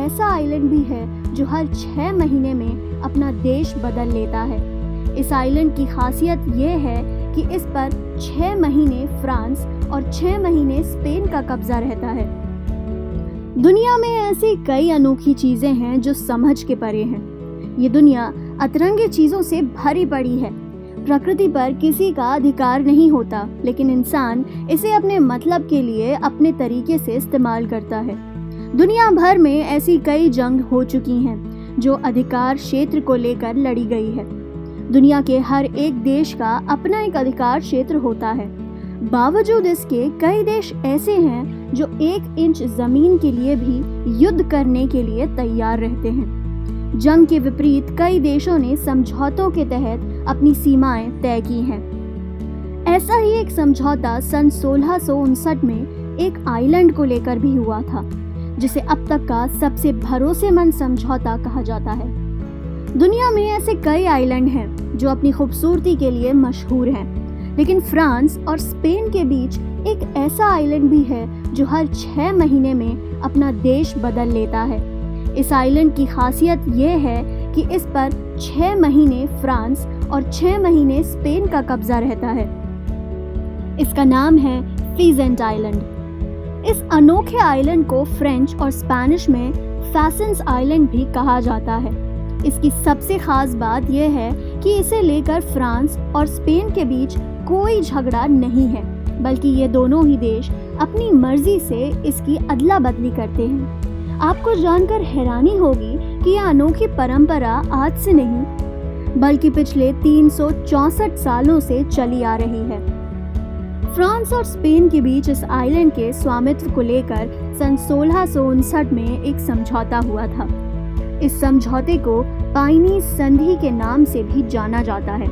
ऐसा आइलैंड भी है जो हर 6 महीने में अपना देश बदल लेता है। इस आइलैंड की खासियत ये है कि इस पर 6 महीने फ्रांस और 6 महीने स्पेन का कब्जा रहता है। दुनिया में ऐसी कई अनोखी चीजें हैं जो समझ के परे हैं। ये दुनिया अतरंगी चीजों से भरी पड़ी है। प्रकृति पर किसी का अधिकार नहीं होता, लेकिन इंसान इसे अपने मतलब के लिए अपने तरीके से इस्तेमाल करता है। दुनिया भर में ऐसी कई जंग हो चुकी हैं जो अधिकार क्षेत्र को लेकर लड़ी गई है। दुनिया के हर एक देश का अपना एक अधिकार क्षेत्र होता है। बावजूद इसके कई देश ऐसे हैं जो 1 इंच जमीन के लिए भी युद्ध करने के लिए तैयार रहते हैं। जंग के विपरीत कई देशों ने समझौतों के तहत अपनी सीमाएं तय की हैं। ऐसा ही एक समझौता सन 1659 में एक आइलैंड को लेकर भी हुआ था, जिसे अब तक का सबसे भरोसेमंद समझौता कहा जाता है। दुनिया में ऐसे कई आइलैंड हैं जो अपनी खूबसूरती के लिए मशहूर हैं, लेकिन फ्रांस और स्पेन के बीच एक ऐसा आइलैंड भी है जो हर 6 महीने में अपना देश बदल लेता है। इस आइलैंड की खासियत ये है कि इस पर 6 महीने फ्रांस और 6 महीने स्पेन का कब्जा रहता है। इसका नाम है फीजेंट आइलैंड। इस अनोखे आइलैंड को फ्रेंच और स्पेनिश में फैसेंस आइलैंड भी कहा जाता है। इसकी सबसे खास बात यह है कि इसे लेकर फ्रांस और स्पेन के बीच कोई झगड़ा नहीं है, बल्कि ये दोनों ही देश अपनी मर्जी से इसकी अदला बदली करते हैं। आपको जानकर हैरानी होगी कि यह अनोखी परंपरा आज से नहीं, बल्कि पिछले 364 सालों से चली आ रही है। फ्रांस और स्पेन के बीच इस आइलैंड के स्वामित्व को लेकर सन 1659 में एक समझौता हुआ था। इस समझौते को पाइनीज संधि के नाम से भी जाना जाता है।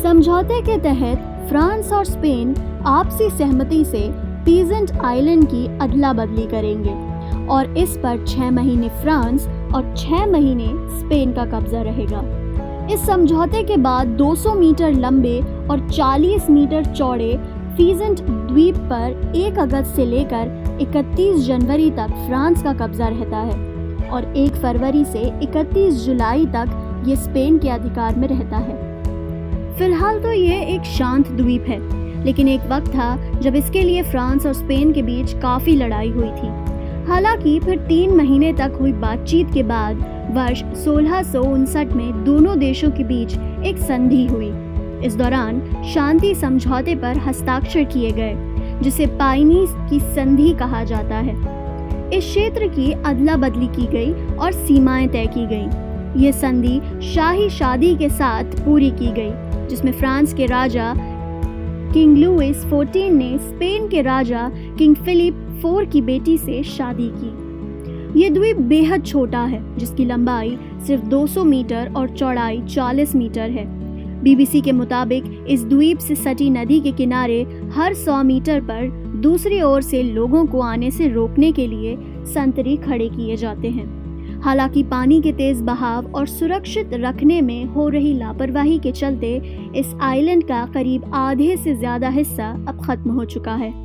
समझौते के तहत फ्रांस और स्पेन आपसी सहमति से फीजेंट आइलैंड की अदला बदली करेंगे और इस पर 6 महीने फ्रांस और 6 महीने स्पेन का कब्जा रहेगा। इस समझौते के बाद 200 मीटर लंबे और 40 मीटर चौड़े फीजेंट द्वीप पर 1 अगस्त से लेकर 31 जनवरी तक फ्रांस का कब्जा रहता है और 1 फरवरी से 31 जुलाई तक ये स्पेन के अधिकार में रहता है। फिलहाल तो ये एक शांत द्वीप है, लेकिन एक वक्त था जब इसके लिए फ्रांस और स्पेन के बीच काफ़ी लड़ाई हुई थी। हालांकि फिर 3 महीने तक हुई बातचीत के बाद वर्ष 1659 में दोनों देशों के बीच एक संधि हुई। इस दौरान शांति समझौते पर हस्ताक्षर किए गए, जिसे पाइनीज की संधि कहा जाता है। इस क्षेत्र की अदला बदली की गई और सीमाएं तय की गईं। ये संधि शाही शादी के साथ पूरी की गई, जिसमें फ्रांस के राजा किंग लुइस 14 ने स्पेन के राजा किंग फिलिप 4 की बेटी से शादी की। ये द्वीप बेहद छोटा है, जिसकी लंबाई सिर्फ 200 मीटर और चौड़ाई 40 मीटर है। बीबीसी के मुताबिक इस द्वीप से सटी नदी के किनारे हर 100 मीटर पर दूसरी ओर से लोगों को आने से रोकने के लिए संतरी खड़े किए जाते हैं। हालांकि पानी के तेज बहाव और सुरक्षित रखने में हो रही लापरवाही के चलते इस आइलैंड का करीब आधे से ज्यादा हिस्सा अब खत्म हो चुका है।